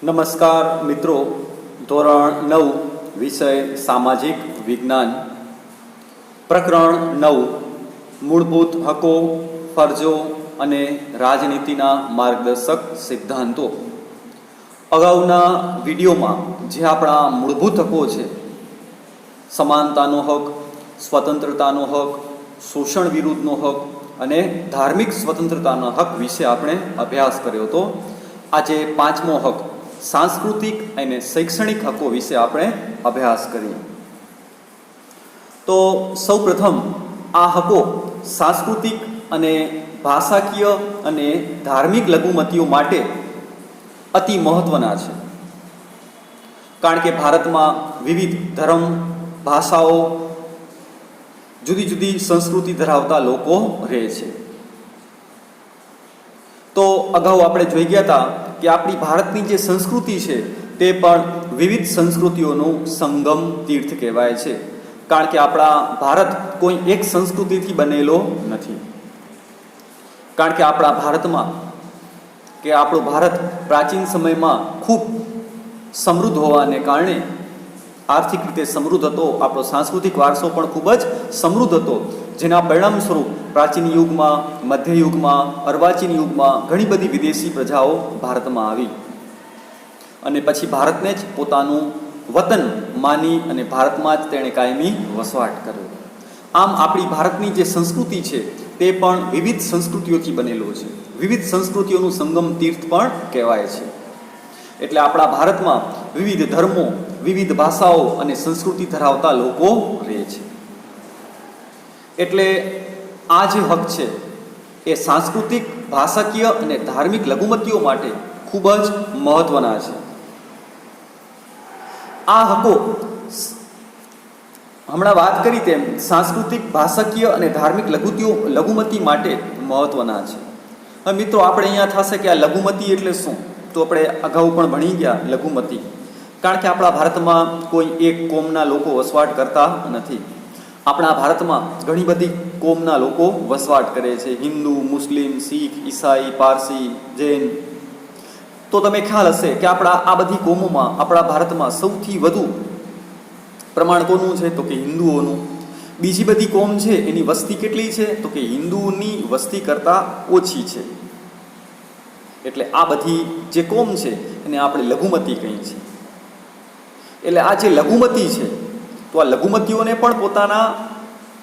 નમસ્કાર મિત્રો, ધોરણ 9 વિષય સામાજિક વિજ્ઞાન, પ્રકરણ 9 મૂળભૂત હકો, ફરજો અને રાજનીતિના માર્ગદર્શક સિદ્ધાંતો. અગાઉના વિડીયોમાં જે આપણા મૂળભૂત હકો છે, સમાનતાનો હક, સ્વતંત્રતાનો હક, શોષણ વિરુદ્ધનો હક અને ધાર્મિક સ્વતંત્રતાના હક વિશે આપણે અભ્યાસ કર્યો હતો. આજે પાંચમો હક, સાંસ્કૃતિક અને શૈક્ષણિક હકો વિશે આપણે અભ્યાસ કરીએ. તો સૌપ્રથમ આ હકો સાંસ્કૃતિક અને ભાષાકીય અને ધાર્મિક લઘુમતીઓ માટે અતિ મહત્વના છે, કારણ કે ભારતમાં વિવિધ ધર્મ, ભાષાઓ, જુદી જુદી સંસ્કૃતિ ધરાવતા લોકો રહે છે. તો અગાઉ આપણે જોઈ ગયા હતા કે આપણી ભારતની જે સંસ્કૃતિ છે તે પણ વિવિધ સંસ્કૃતિઓનું સંગમ તીર્થ કહેવાય છે, કારણ કે આપણા ભારત કોઈ એક સંસ્કૃતિથી બનેલો નથી. કારણ કે આપણા ભારતમાં કે આપણો ભારત પ્રાચીન સમયમાં ખૂબ સમૃદ્ધ હોવાને કારણે આર્થિક રીતે સમૃદ્ધ હતો, આપણો સાંસ્કૃતિક વારસો પણ ખૂબ જ સમૃદ્ધ હતો, જેના પરિણામ સ્વરૂપ પ્રાચીન યુગમાં, મધ્યયુગમાં, અર્વાચીન યુગમાં ઘણી બધી વિદેશી પ્રજાઓ ભારતમાં આવી અને પછી ભારતને જ પોતાનું વતન માની અને ભારતમાં જ તેણે કાયમી વસવાટ કર્યો. આમ આપણી ભારતની જે સંસ્કૃતિ છે તે પણ વિવિધ સંસ્કૃતિઓથી બનેલો છે, વિવિધ સંસ્કૃતિઓનું સંગમ તીર્થ પણ કહેવાય છે. એટલે આપણા ભારતમાં વિવિધ ધર્મો, વિવિધ ભાષાઓ અને સંસ્કૃતિ ધરાવતા લોકો રહે છે. એટલે આ જે હક છે એ સાંસ્કૃતિક, ભાષાકીય અને ધાર્મિક લઘુમતીઓ માટે ખૂબ જ મહત્વના છે. આ હકો હમણાં વાત કરી તેમ સાંસ્કૃતિક, ભાષાકીય અને ધાર્મિક લઘુમતી માટે મહત્વના છે. હવે મિત્રો આપણે અહીંયા થશે કે આ લઘુમતી એટલે શું? તો આપણે અગાઉ પણ ભણી ગયા લઘુમતી, કારણ કે આપણા ભારતમાં કોઈ એક કોમના લોકો વસવાટ કરતા નથી. આપણા ભારતમાં ઘણી બધી કોમના લોકો વસવાટ કરે છે, હિન્દુ, મુસ્લિમ, શીખ, ઈસાઈ, પારસી, જૈન. તો તમે ખ્યાલ હશે કે આપણા આ બધી કોમોમાં આપણા ભારતમાં સૌથી વધુ પ્રમાણ કોનું છે? તો કે હિન્દુઓનું. બીજી બધી કોમ છે એની વસ્તી કેટલી છે? તો કે હિન્દુઓની વસ્તી કરતાં ઓછી છે. એટલે આ બધી જે કોમ છે એને આપણે લઘુમતી કહીએ છીએ. એટલે આ જે લઘુમતી છે, તો આ લઘુમતીઓને પણ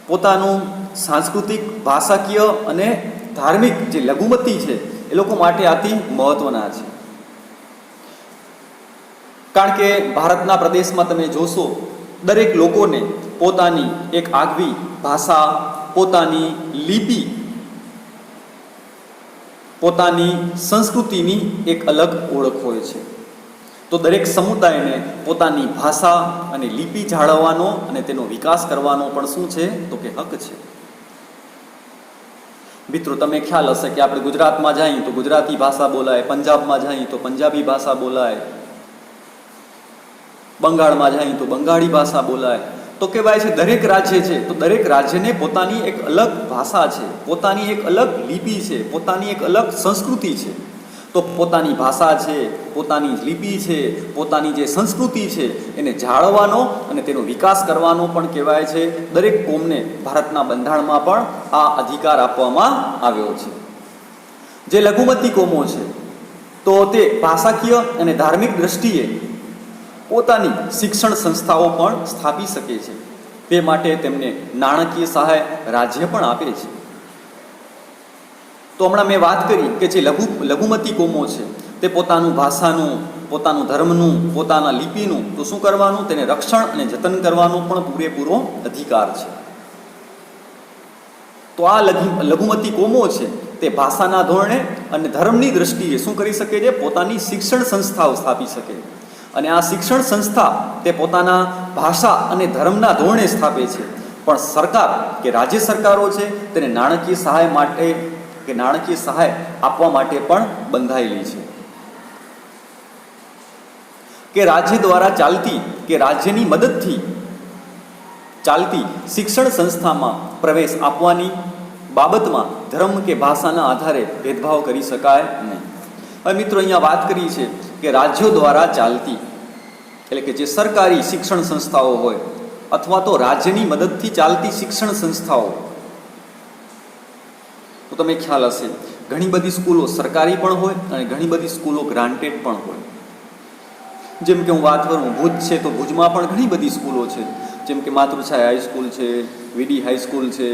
પોતાનું સાંસ્કૃતિક, ભાષાકીય અને ધાર્મિક જે લઘુમતી છે એ લોકો માટે અતિ મહત્વના છે. કારણ કે ભારતના પ્રદેશમાં તમે જોશો દરેક લોકોને પોતાની એક આગવી ભાષા, પોતાની લિપિ, પોતાની સંસ્કૃતિની એક અલગ ઓળખ હોય છે. તો દરેક સમુદાયને પોતાની ભાષા અને લિપિ જાળવવાનો અને તેનો વિકાસ કરવાનો પણ શું છે? તો કે હક છે. મિત્રો તમે ખ્યાલ હશે કે આપણે ગુજરાતમાં જઈએ તો ગુજરાતી ભાષા બોલાય, પંજાબમાં જઈએ તો પંજાબી ભાષા બોલાય, બંગાળમાં જઈએ તો બંગાળી ભાષા બોલાય. તો કહેવાય છે દરેક રાજ્ય છે તો દરેક રાજ્યને પોતાની એક અલગ ભાષા છે, પોતાની એક અલગ લિપિ છે, પોતાની એક અલગ સંસ્કૃતિ છે. તો પોતાની ભાષા છે, પોતાની લિપિ છે, પોતાની જે સંસ્કૃતિ છે એને જાળવવાનો અને તેનો વિકાસ કરવાનો પણ કહેવાય છે દરેક કોમને ભારતના બંધારણમાં પણ આ અધિકાર આપવામાં આવ્યો છે. જે લઘુમતી કોમો છે તો તે ભાષાકીય અને ધાર્મિક દ્રષ્ટિએ પોતાની શિક્ષણ સંસ્થાઓ પણ સ્થાપી શકે છે. તે માટે તેમને નાણાકીય સહાય રાજ્ય પણ આપે છે. તો હમણાં મેં વાત કરી કે જે લઘુમતી કોમો છે તે પોતાનું ભાષાનું, પોતાનું ધર્મનું, પોતાના લિપિનું તો શું કરવાનું? તેને રક્ષણ અને જતન કરવાનો પણ પૂરેપૂરો અધિકાર છે. તો આ લઘુમતી કોમો છે તે ભાષાના ધોરણે અને ધર્મની દ્રષ્ટિએ શું કરી શકે છે? પોતાની શિક્ષણ સંસ્થાઓ સ્થાપી શકે. અને આ શિક્ષણ સંસ્થા તે પોતાના ભાષા અને ધર્મના ધોરણે સ્થાપે છે. પણ સરકાર કે રાજ્ય સરકારો છે તેને નાણાકીય સહાય માટે કે નાણાકીય સહાય આપવા માટે પણ બંધાયેલી છે. કે રાજ્ય દ્વારા ચાલતી કે રાજ્યની મદદથી ચાલતી શિક્ષણ સંસ્થામાં પ્રવેશ આપવાની બાબતમાં ધર્મ કે ભાષાના આધારે ભેદભાવ કરી શકાય નહીં. હવે મિત્રો અહીંયા વાત કરી છે કે રાજ્યો દ્વારા ચાલતી, એટલે કે જે સરકારી શિક્ષણ સંસ્થાઓ હોય અથવા તો રાજ્યની મદદથી ચાલતી શિક્ષણ સંસ્થાઓ, તો તમે ખ્યાલ હશે ઘણી બધી સ્કૂલો સરકારી પણ હોય અને ઘણી બધી સ્કૂલો ગ્રાન્ટેડ પણ હોય. જેમ કે હું વાત કરું, ભુજ છે તો ભુજમાં પણ ઘણી બધી સ્કૂલો છે, જેમ કે માતૃછાયા હાઈસ્કૂલ છે, વીડી હાઈસ્કૂલ છે,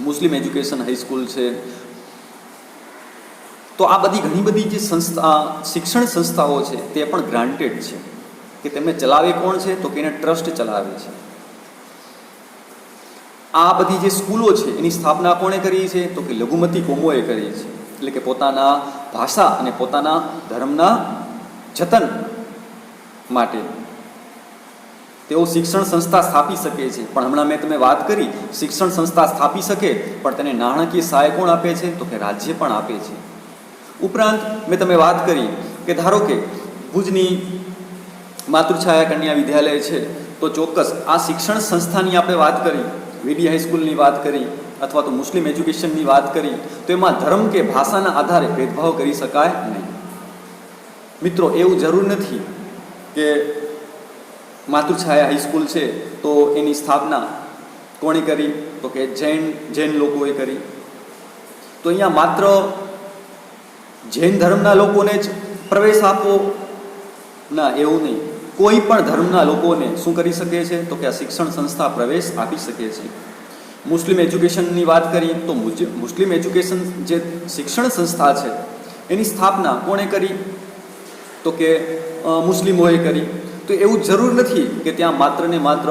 મુસ્લિમ એજ્યુકેશન હાઈસ્કૂલ છે. તો આ બધી ઘણી બધી જે શિક્ષણ સંસ્થાઓ છે તે પણ ગ્રાન્ટેડ છે. કે તેમને ચલાવે કોણ છે? તો કે એને ટ્રસ્ટ ચલાવે છે. આ બધી જે સ્કૂલો છે એની સ્થાપના કોણે કરી છે? તો કે લઘુમતી કોમોએ કરી છે. એટલે કે પોતાના ભાષા અને પોતાના ધર્મના જતન માટે તેઓ શિક્ષણ સંસ્થા સ્થાપી શકે છે. પણ હમણાં મેં તમને વાત કરી, શિક્ષણ સંસ્થા સ્થાપી શકે પણ તેને નાણાકીય સહાય કોણ આપે છે? તો કે રાજ્ય પણ આપે છે. ઉપરાંત મેં તમે વાત કરી કે ધારો કે ભુજની માતૃછાયા કન્યા વિદ્યાલય છે, તો ચોક્કસ આ શિક્ષણ સંસ્થાની આપણે વાત કરી, વીડી હાઈસ્કૂલની વાત કરી અથવા તો મુસ્લિમ એજ્યુકેશનની વાત કરી, તો એમાં ધર્મ કે ભાષાના આધારે ભેદભાવ કરી શકાય નહીં. મિત્રો, એવું જરૂર નથી કે માતૃછાયા હાઈસ્કૂલ છે તો એની સ્થાપના કોણે કરી? તો કે જૈન લોકોએ કરી. તો અહીંયા માત્ર જૈન ધર્મના લોકોને જ પ્રવેશ આપવો? ના, એવું નહીં. કોઈ પણ ધર્મના લોકોને શું કરી શકે છે? તો કે આ શિક્ષણ સંસ્થા પ્રવેશ આપી શકે છે. મુસ્લિમ એજ્યુકેશનની વાત કરીએ તો મુસ્લિમ એજ્યુકેશન જે શિક્ષણ સંસ્થા છે એની સ્થાપના કોણે કરી? તો કે મુસ્લિમોએ કરી. તો એવું જરૂર નથી કે ત્યાં માત્ર ને માત્ર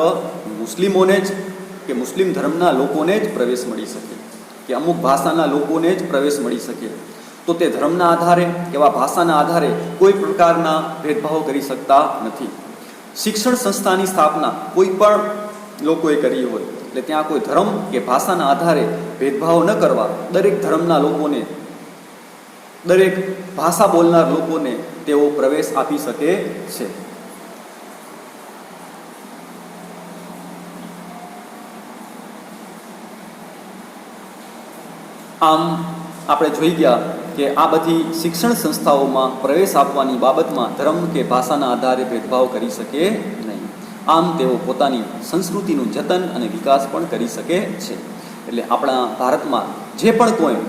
મુસ્લિમોને જ કે મુસ્લિમ ધર્મના લોકોને જ પ્રવેશ મળી શકે, કે અમુક ભાષાના લોકોને જ પ્રવેશ મળી શકે. તો તે ધર્મના આધારે કે ભાષાના આધારે કોઈ પ્રકારના ભેદભાવ કરી શકતા નથી. શિક્ષણ સંસ્થાની સ્થાપના કોઈ પણ લોકોએ કરી હોય એટલે ત્યાં કોઈ ધર્મ કે ભાષાના આધારે ભેદભાવ ન કરવા, દરેક ધર્મના લોકોને, દરેક ભાષા બોલનાર લોકોને તેઓ પ્રવેશ આપી શકે છે. આમ આપણે જોઈ ગયા કે આ બધી શિક્ષણ સંસ્થાઓમાં પ્રવેશ આપવાની બાબતમાં ધર્મ કે ભાષાના આધારે ભેદભાવ કરી શકે નહીં. આમ તેઓ પોતાની સંસ્કૃતિનું જતન અને વિકાસ પણ કરી શકે છે. એટલે આપણા ભારતમાં જે પણ કોઈ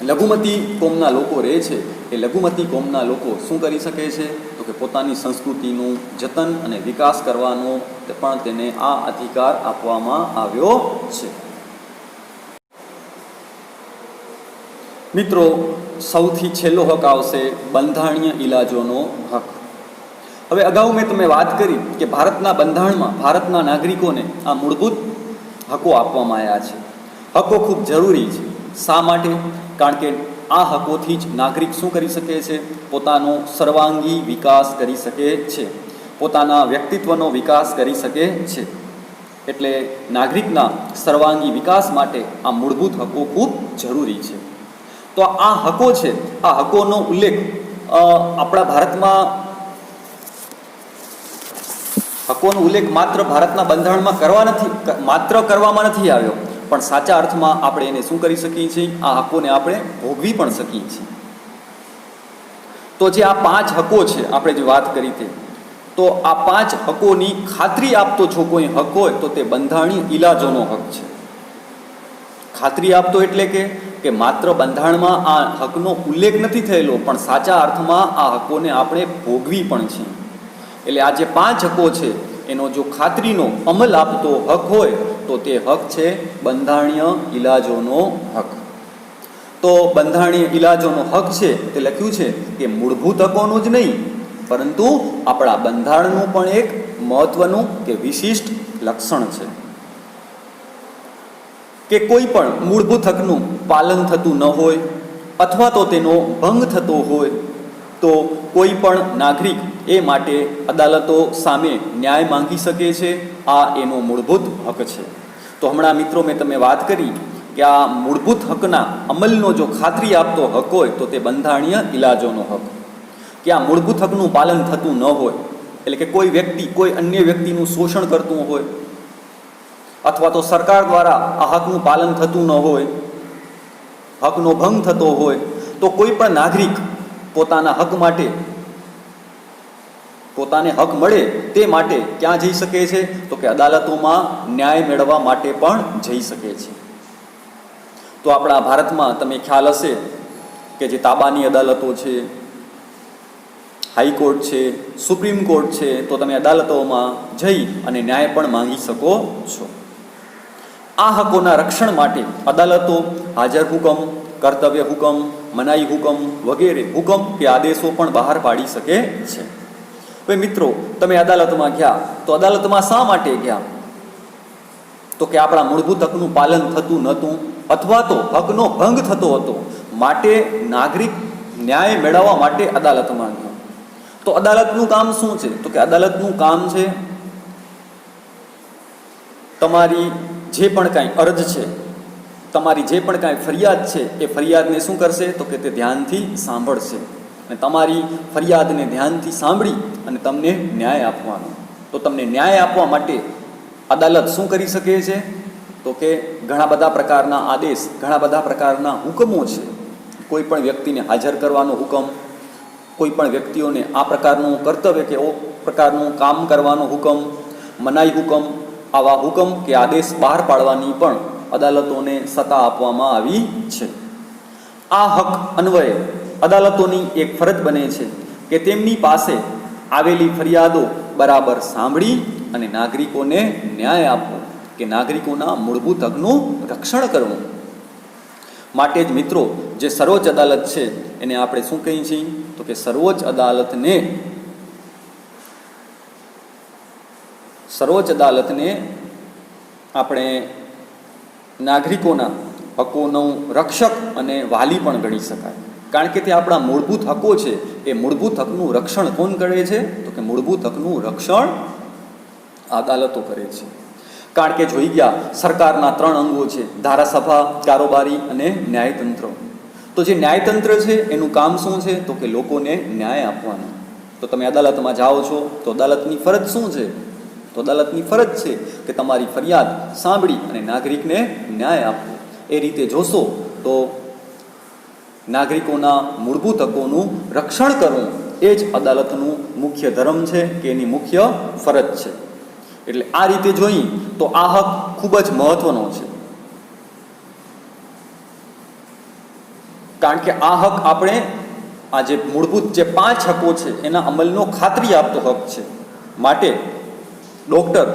લઘુમતી કોમના લોકો રહે છે એ લઘુમતી કોમના લોકો શું કરી શકે છે? તો કે પોતાની સંસ્કૃતિનું જતન અને વિકાસ કરવાનો પણ તેને આ અધિકાર આપવામાં આવ્યો છે. મિત્રો, સૌથી છેલ્લો હક આવશે બંધારણીય ઇલાજોનો હક. હવે અગાઉ મેં તમને વાત કરી કે ભારતના બંધારણમાં ભારતના નાગરિકોને આ મૂળભૂત હકો આપવામાં આવ્યા છે. હકો ખૂબ જરૂરી છે. શા માટે? કારણ કે આ હકોથી જ નાગરિક શું કરી શકે છે? પોતાનો સર્વાંગી વિકાસ કરી શકે છે, પોતાના વ્યક્તિત્વનો વિકાસ કરી શકે છે. એટલે નાગરિકના સર્વાંગી વિકાસ માટે આ મૂળભૂત હકો ખૂબ જરૂરી છે. તો આ હકો છે, આ હકોનો ઉલ્લેખ આપણા ભારતમાં હકોનો ઉલ્લેખ માત્ર ભારતના બંધારણમાં કરવામાં નથી આવ્યો, પણ સાચા અર્થમાં આપણે એને શું કરી શકીએ છીએ? આ હકોને આપણે ભોગવી પણ શકીએ છીએ. તો જે આ 5 હકો છે આપણે જે વાત કરી તે, તો આ 5 હકોની ખાતરી આપતો જો કોઈ હક હોય તો તે બંધારણીય ઇલાજોનો હક છે. ખાતરી આપતો એટલે કે માત્ર બંધારણમાં આ હકનો ઉલ્લેખ નથી થયેલો, પણ સાચા અર્થમાં આ હકોને આપણે ભોગવી પણ છીએ. એટલે આ જે 5 હકો છે એનો જો ખાતરીનો અમલ આપતો હક હોય તો તે હક છે બંધારણીય ઇલાજોનો હક. તો બંધારણીય ઇલાજોનો હક છે તે લખ્યું છે કે મૂળભૂત હકોનું જ નહીં, પરંતુ આપણા બંધારણનું પણ એક મહત્વનું કે વિશિષ્ટ લક્ષણ છે કે કોઈ પણ મૂળભૂત હકનું પાલન થતું ન હોય અથવા તો તેનો ભંગ થતો હોય તો કોઈ પણ નાગરિક એ માટે અદાલતો સામે ન્યાય માંગી શકે છે. આ એનો મૂળભૂત હક છે. તો હમણાં મિત્રો મેં તમને વાત કરી કે આ મૂળભૂત હકના અમલનો જો ખાતરી આપતો હક હોય તો તે બંધારણીય ઇલાજોનો હક. કે આ મૂળભૂત હકનું પાલન થતું ન હોય, એટલે કે કોઈ વ્યક્તિ કોઈ અન્ય વ્યક્તિનું શોષણ કરતું હોય અથવા તો સરકાર દ્વારા આ હકનું પાલન થતું ન હોય, હકનો ભંગ થતો હોય, તો કોઈ પણ નાગરિક પોતાના હક માટે પોતાને હક મળે તે માટે ક્યાં જઈ શકે છે? તો કે અદાલતોમાં ન્યાય મેળવવા માટે પણ જઈ શકે છે. તો આપણા ભારતમાં તમે ખ્યાલ હશે કે જે તાબાની અદાલતો છે, હાઈકોર્ટ છે, સુપ્રીમ કોર્ટ છે, તો તમે અદાલતોમાં જઈ અને ન્યાય પણ માંગી શકો છો. આ હકોના રક્ષણ માટે અદાલતો હાજર હુકમ, કર્તવ્ય હુકમ, મનાઈ હુકમ વગેરે હુકમ કે આદેશો પણ બહાર પાડી શકે છે. હવે મિત્રો, તમે અદાલતમાં ગયા તો અદાલતમાં શા માટે ગયા? તો કે આપણા મૂળભૂત હકનું પાલન થતું નહોતું અથવા તો હકનો ભંગ થતો હતો, માટે નાગરિક ન્યાય મેળવવા માટે અદાલતમાં ગયો. તો અદાલતનું કામ શું છે? તો કે અદાલતનું કામ છે તમારી જે પણ કાંઈ અરજ છે, તમારી જે પણ કાંઈ ફરિયાદ છે, એ ફરિયાદને શું કરશે? તો કે તે ધ્યાનથી સાંભળશે અને તમારી ફરિયાદને ધ્યાનથી સાંભળી અને તમને ન્યાય આપવાનો. તો તમને ન્યાય આપવા માટે અદાલત શું કરી શકે છે? તો કે ઘણા બધા પ્રકારના આદેશ, ઘણા બધા પ્રકારના હુકમો છે. કોઈ પણ વ્યક્તિને હાજર કરવાનો હુકમ, કોઈ પણ વ્યક્તિઓને આ પ્રકારનું કર્તવ્ય કે ઓ પ્રકારનું કામ કરવાનો હુકમ, મનાઈ હુકમ, આવા હુકમ કે આદેશ બહાર પાડવાની પણ અદાલતોને સત્તા આપવામાં આવી છે. આ હક અન્વયે અદાલતોની એક ફરજ બને છે કે તેમની પાસે આવેલી ફરિયાદો બરાબર સાંભળી અને નાગરિકોને ન્યાય આપવો કે નાગરિકોના મૂળભૂત હકનું રક્ષણ કરવું. માટે જ મિત્રો, જે સર્વોચ્ચ અદાલત છે એને આપણે શું કહીએ છીએ? તો કે સર્વોચ્ચ અદાલતને આપણે નાગરિકોના હકોનું રક્ષક અને વાલી પણ ગણી શકાય. કારણ કે તે આપણા મૂળભૂત હકો છે. એ મૂળભૂત હકનું રક્ષણ કોણ કરે છે? તો કે મૂળભૂત હકનું રક્ષણ અદાલતો કરે છે. કારણ કે જોઈ ગયા, સરકારના 3 અંગો છે: ધારાસભા, કારોબારી અને ન્યાયતંત્ર. તો જે ન્યાયતંત્ર છે એનું કામ શું છે? તો કે લોકોને ન્યાય આપવાનું. તો તમે અદાલતમાં જાઓ છો તો અદાલતની ફરજ શું છે? તો અદાલતની ફરજ છે કે તમારી ફરિયાદ સાંભળી અને નાગરિકને ન્યાય આપવો. એ રીતે જોશો તો નાગરિકોના મૂળભૂત હકોનું રક્ષણ કરવું એ જ અદાલતનું મુખ્ય ધર્મ છે કે એની મુખ્ય ફરજ છે. એટલે આ રીતે જોઈએ તો આ હક ખૂબ જ મહત્વનો છે. કારણ કે આ હક આપણે આ જે મૂળભૂત જે 5 હકો છે એના અમલનો ખાતરી આપતો હક છે. માટે ડૉક્ટર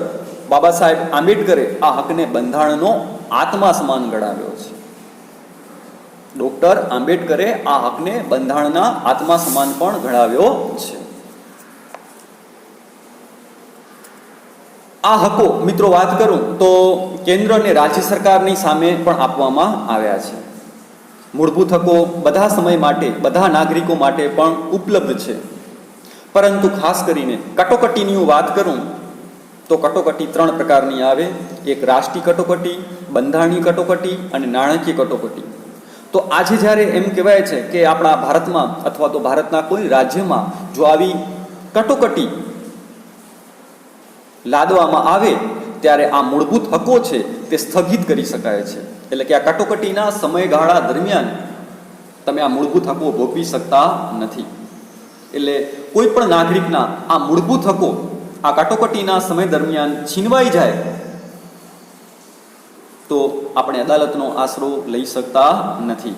બાબા સાહેબ આંબેડકરે આ હકને બંધારણનો આત્મા સમાન ગણાવ્યો છે. ડૉક્ટર આંબેડકરે આ હકને બંધારણના આત્મા સમાન પણ ગણાવ્યો છે. આ હકો મિત્રો વાત કરું તો કેન્દ્ર અને રાજ્ય સરકારની સામે પણ આપવામાં આવ્યા છે. મૂળભૂત હકો બધા સમય માટે, બધા નાગરિકો માટે પણ ઉપલબ્ધ છે. પરંતુ ખાસ કરીને કટોકટીની હું વાત કરું તો કટોકટી 3 પ્રકારની આવે. એક રાષ્ટ્રીય કટોકટી, બંધારણીય કટોકટી અને નાણાકીય કટોકટી. તો આજે જ્યારે એમ કહેવાય છે કે આપણા ભારતમાં અથવા તો ભારતના કોઈ રાજ્યમાં જો આવી કટોકટી લાદવામાં આવે ત્યારે આ મૂળભૂત હકો છે તે સ્થગિત કરી શકાય છે. એટલે કે આ કટોકટીના સમયગાળા દરમિયાન તમે આ મૂળભૂત હકો ભોગવી શકતા નથી. એટલે કોઈ પણ નાગરિકના આ મૂળભૂત હકો આ કટોકટીના સમય દરમિયાન છીનવાઈ જાય તો આપણે અદાલતનો આશરો લઈ શકતા નથી.